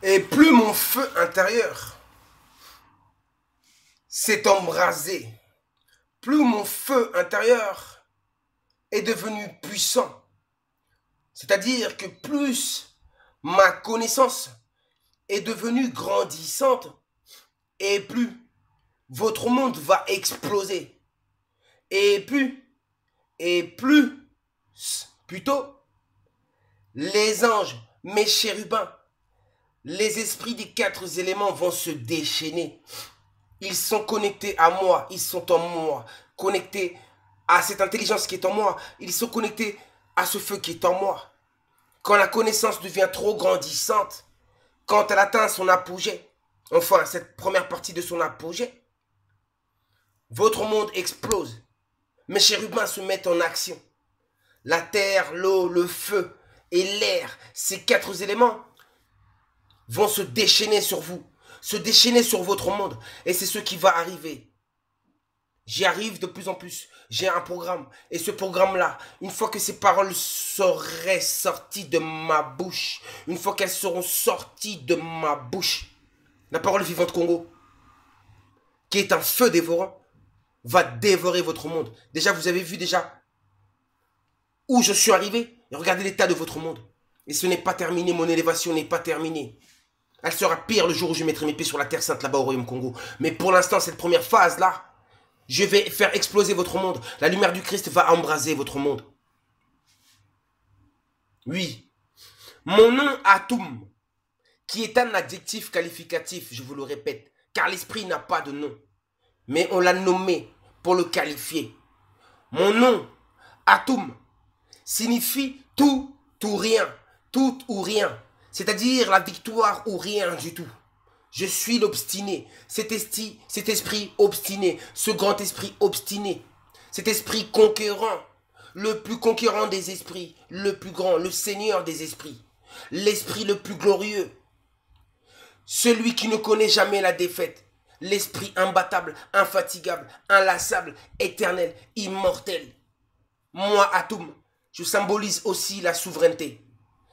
Et plus mon feu intérieur s'est embrasé, plus mon feu intérieur est devenu puissant. C'est-à-dire que plus ma connaissance est devenue grandissante et plus votre monde va exploser. Et plus, plutôt, les anges, mes chérubins, les esprits des 4 éléments vont se déchaîner. Ils sont connectés à moi, ils sont en moi, connectés à cette intelligence qui est en moi, ils sont connectés à ce feu qui est en moi. Quand la connaissance devient trop grandissante, quand elle atteint son apogée, enfin cette première partie de son apogée, votre monde explose. Mes chérubins se mettent en action. La terre, l'eau, le feu et l'air, ces 4 éléments vont se déchaîner sur vous, se déchaîner sur votre monde. Et c'est ce qui va arriver. J'y arrive de plus en plus. J'ai un programme. Et ce programme-là, une fois que ces paroles seraient sorties de ma bouche, une fois qu'elles seront sorties de ma bouche, la parole vivante Congo, qui est un feu dévorant, va dévorer votre monde. Déjà, vous avez vu déjà où je suis arrivé. Et regardez l'état de votre monde. Et ce n'est pas terminé, mon élévation n'est pas terminée. Elle sera pire le jour où je mettrai mes pieds sur la terre sainte là-bas au Royaume Congo. Mais pour l'instant, cette première phase-là, je vais faire exploser votre monde. La lumière du Christ va embraser votre monde. Oui. Mon nom Atum, qui est un adjectif qualificatif, je vous le répète, car l'esprit n'a pas de nom. Mais on l'a nommé pour le qualifier. Mon nom, Atum, signifie tout ou rien. Tout ou rien. C'est-à-dire la victoire ou rien du tout. Je suis l'obstiné, cet esprit obstiné, ce grand esprit obstiné, cet esprit conquérant, le plus conquérant des esprits, le plus grand, le Seigneur des esprits, l'esprit le plus glorieux, celui qui ne connaît jamais la défaite, l'esprit imbattable, infatigable, inlassable, éternel, immortel. Moi, Atum, je symbolise aussi la souveraineté,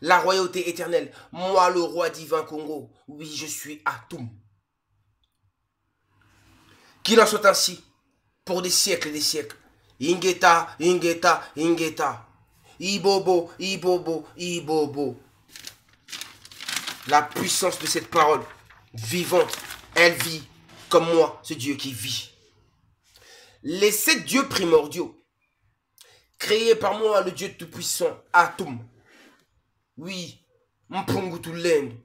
la royauté éternelle. Moi, le roi divin Congo, oui, je suis Atum. Qu'il en soit ainsi, pour des siècles et des siècles. Ingeta, Ingeta, Ingeta. Ibobo, Ibobo, Ibobo. La puissance de cette parole vivante, elle vit comme moi, ce Dieu qui vit. Les 7 dieux primordiaux, créés par moi, le Dieu tout-puissant, Atum. Oui, Mpungutulendu,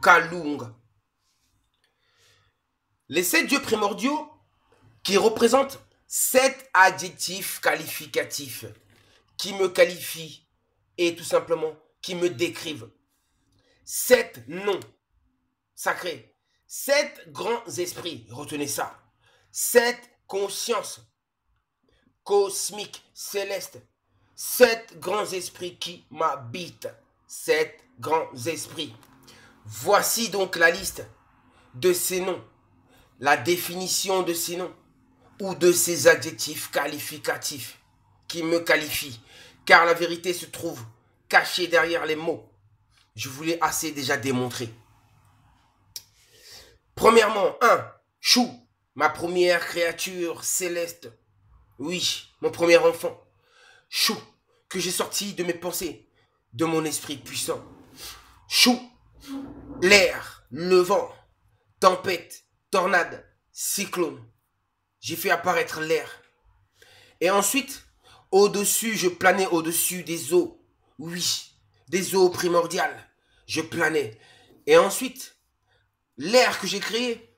Kalunga. Les 7 dieux primordiaux qui représentent 7 adjectifs qualificatifs qui me qualifient et tout simplement qui me décrivent. 7 noms sacrés, 7 grands esprits, retenez ça. 7 consciences cosmiques, célestes. 7 grands esprits qui m'habitent. 7 grands esprits. Voici donc la liste de ces noms, la définition de ces noms ou de ces adjectifs qualificatifs qui me qualifient, car la vérité se trouve cachée derrière les mots. Je vous l'ai assez déjà démontré. Premièrement, 1. Chou, ma première créature céleste. Oui, mon premier enfant. Chou, que j'ai sorti de mes pensées, de mon esprit puissant. Chou, l'air, le vent, tempête, tornade, cyclone. J'ai fait apparaître l'air. Et ensuite, au-dessus, je planais au-dessus des eaux. Oui, des eaux primordiales. Je planais. Et ensuite, l'air que j'ai créé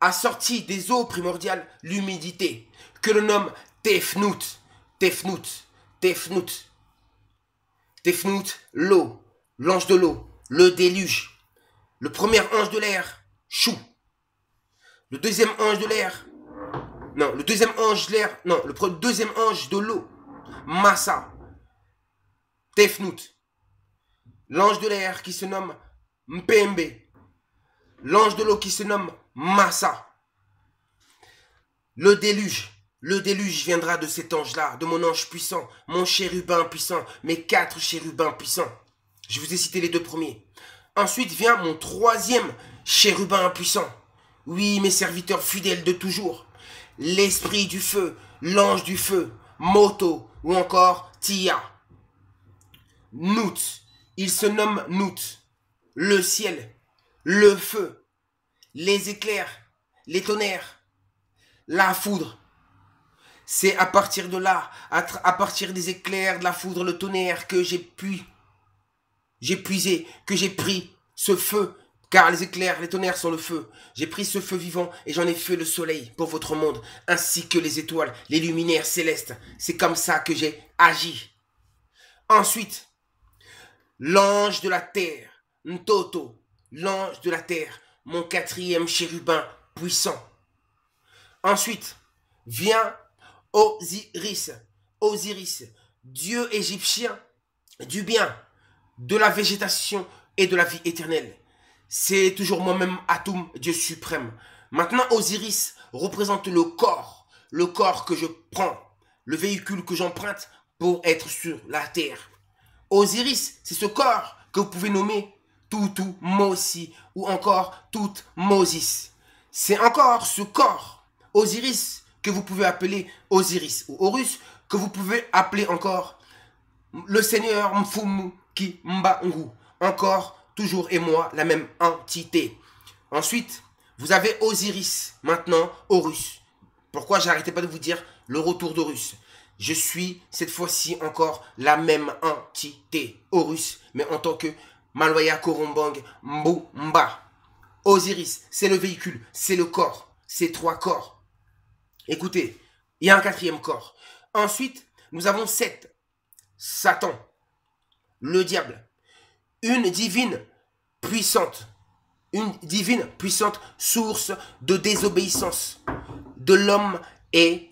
a sorti des eaux primordiales l'humidité, que l'on nomme Tefnout. Tefnout. Tefnout. Tefnout, l'eau, l'ange de l'eau, le déluge. Le premier ange de l'air, Chou. Le deuxième ange de l'air, non, le deuxième ange de l'air, non, le deuxième ange de l'eau, Massa. Tefnout. L'ange de l'air qui se nomme Mpembe. L'ange de l'eau qui se nomme Massa. Le déluge. Le déluge viendra de cet ange-là, de mon ange puissant, mon chérubin puissant, mes 4 chérubins puissants. Je vous ai cité les 2 premiers. Ensuite vient mon troisième chérubin impuissant. Oui, mes serviteurs fidèles de toujours. L'esprit du feu, l'ange du feu, Moto ou encore Tia. Nout, il se nomme Nout. Le ciel, le feu, les éclairs, les tonnerres, la foudre. C'est à partir de là, à partir des éclairs, de la foudre, le tonnerre, que j'ai puisé, que j'ai pris ce feu, car les éclairs, les tonnerres sont le feu. J'ai pris ce feu vivant et j'en ai fait le soleil pour votre monde, ainsi que les étoiles, les luminaires célestes. C'est comme ça que j'ai agi. Ensuite, l'ange de la terre, Ntoto, l'ange de la terre, mon quatrième chérubin puissant. Ensuite, vient Osiris, Osiris, dieu égyptien du bien, de la végétation et de la vie éternelle. C'est toujours moi-même, Atum, Dieu suprême. Maintenant, Osiris représente le corps que je prends, le véhicule que j'emprunte pour être sur la terre. Osiris, c'est ce corps que vous pouvez nommer Tutu Mosi ou encore Tout Moses. C'est encore ce corps, Osiris, que vous pouvez appeler Osiris ou Horus, que vous pouvez appeler encore le Seigneur Mfumu Kimbangu. Encore, toujours et moi, la même entité. Ensuite, vous avez Osiris, maintenant Horus. Pourquoi j'arrêtais pas de vous dire le retour d'Horus? Je suis cette fois-ci encore la même entité, Horus, mais en tant que Maloya Korombang Mbumba. Osiris, c'est le véhicule, c'est le corps, c'est trois corps. Écoutez, il y a un quatrième corps. Ensuite, nous avons Seth, Satan, le diable, une divine puissante source de désobéissance de l'homme et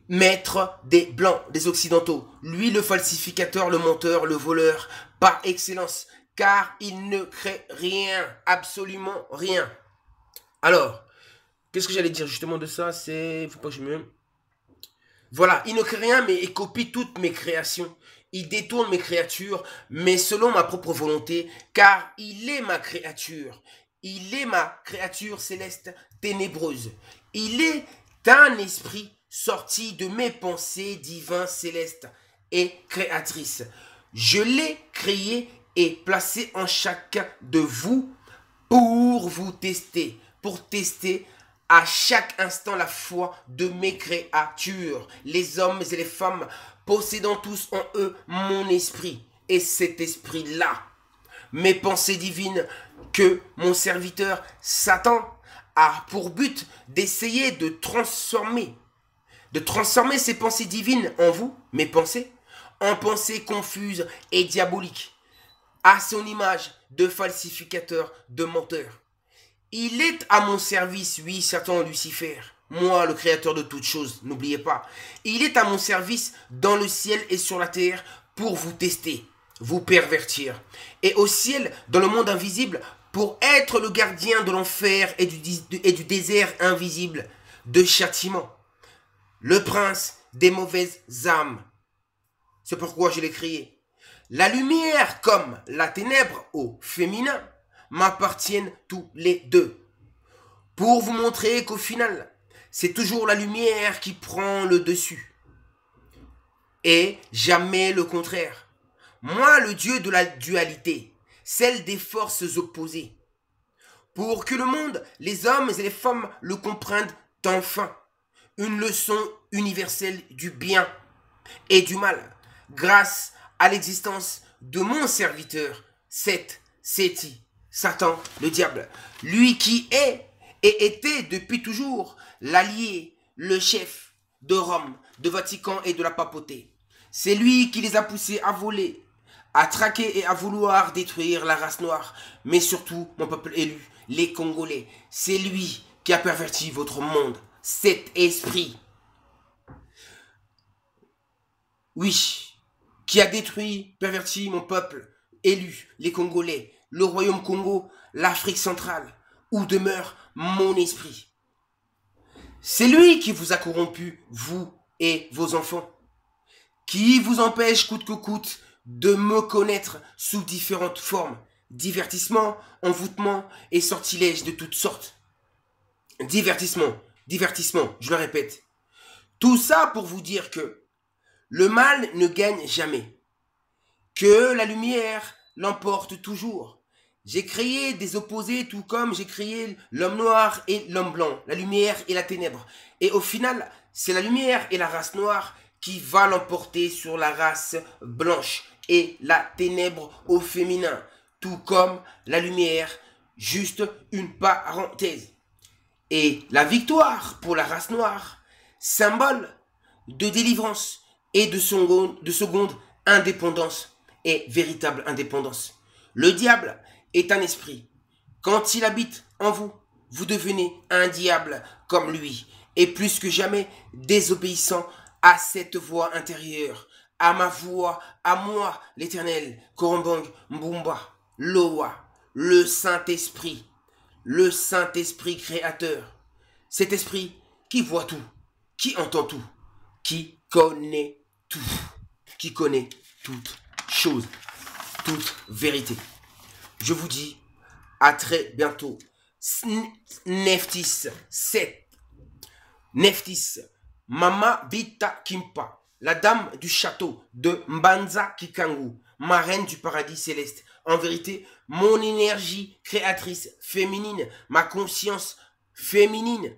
maître des blancs, des occidentaux. Lui, le falsificateur, le menteur, le voleur, par excellence, car il ne crée rien, absolument rien. Alors, qu'est-ce que j'allais dire justement de ça? C'est... Faut pas que je me... Voilà, il ne crée rien, mais il copie toutes mes créations. Il détourne mes créatures, mais selon ma propre volonté, car il est ma créature. Il est ma créature céleste ténébreuse. Il est un esprit sorti de mes pensées divins célestes et créatrices. Je l'ai créé et placé en chacun de vous pour vous tester, pour tester à chaque instant la foi de mes créatures, les hommes et les femmes, possédant tous en eux mon esprit. Et cet esprit-là, mes pensées divines que mon serviteur Satan a pour but d'essayer de transformer ces pensées divines en vous, mes pensées, en pensées confuses et diaboliques, à son image de falsificateur, de menteur. Il est à mon service, oui, Satan Lucifer, moi le créateur de toutes choses, n'oubliez pas. Il est à mon service dans le ciel et sur la terre pour vous tester, vous pervertir. Et au ciel, dans le monde invisible, pour être le gardien de l'enfer et du désert invisible, de châtiment. Le prince des mauvaises âmes. C'est pourquoi je l'ai créé. La lumière comme la ténèbre au féminin m'appartiennent tous les deux. Pour vous montrer qu'au final, c'est toujours la lumière qui prend le dessus. Et jamais le contraire. Moi, le Dieu de la dualité, celle des forces opposées. Pour que le monde, les hommes et les femmes le comprennent enfin. Une leçon universelle du bien et du mal, grâce à l'existence de mon serviteur, Seti, Satan, le diable, lui qui est et était depuis toujours l'allié, le chef de Rome, de Vatican et de la papauté. C'est lui qui les a poussés à voler, à traquer et à vouloir détruire la race noire, mais surtout mon peuple élu, les Congolais. C'est lui qui a perverti votre monde, cet esprit. Oui, qui a détruit, perverti mon peuple élu, les Congolais, le royaume Congo, l'Afrique centrale, où demeure mon esprit. C'est lui qui vous a corrompu, vous et vos enfants, qui vous empêche coûte que coûte de me connaître sous différentes formes, divertissement, envoûtement et sortilèges de toutes sortes. Divertissement, divertissement, je le répète. Tout ça pour vous dire que le mal ne gagne jamais, que la lumière l'emporte toujours. J'ai créé des opposés tout comme j'ai créé l'homme noir et l'homme blanc, la lumière et la ténèbre. Et au final, c'est la lumière et la race noire qui va l'emporter sur la race blanche et la ténèbre au féminin, tout comme la lumière, juste une parenthèse. Et la victoire pour la race noire, symbole de délivrance et de seconde indépendance et véritable indépendance. Le diable est un esprit. Quand il habite en vous, vous devenez un diable comme lui, et plus que jamais désobéissant à cette voix intérieure, à ma voix, à moi, l'Éternel, Korombang Mbumba, Loa, le Saint-Esprit créateur. Cet esprit qui voit tout, qui entend tout, qui connaît tout, qui connaît toute chose, toute vérité. Je vous dis à très bientôt. Neftis 7. Neftis, Mama Vita Kimpa, la dame du château de Mbanza Kikangu, ma reine du paradis céleste. En vérité, mon énergie créatrice féminine, ma conscience féminine,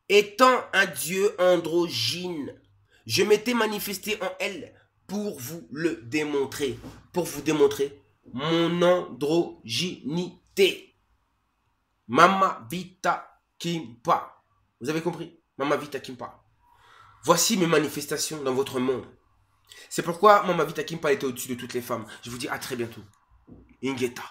étant un dieu androgyne, je m'étais manifesté en elle pour vous le démontrer, pour vous démontrer mon androgynité. Mama Vita Kimpa. Vous avez compris? Mama Vita Kimpa. Voici mes manifestations dans votre monde. C'est pourquoi Mama Vita Kimpa était au-dessus de toutes les femmes. Je vous dis à très bientôt. Ingeta.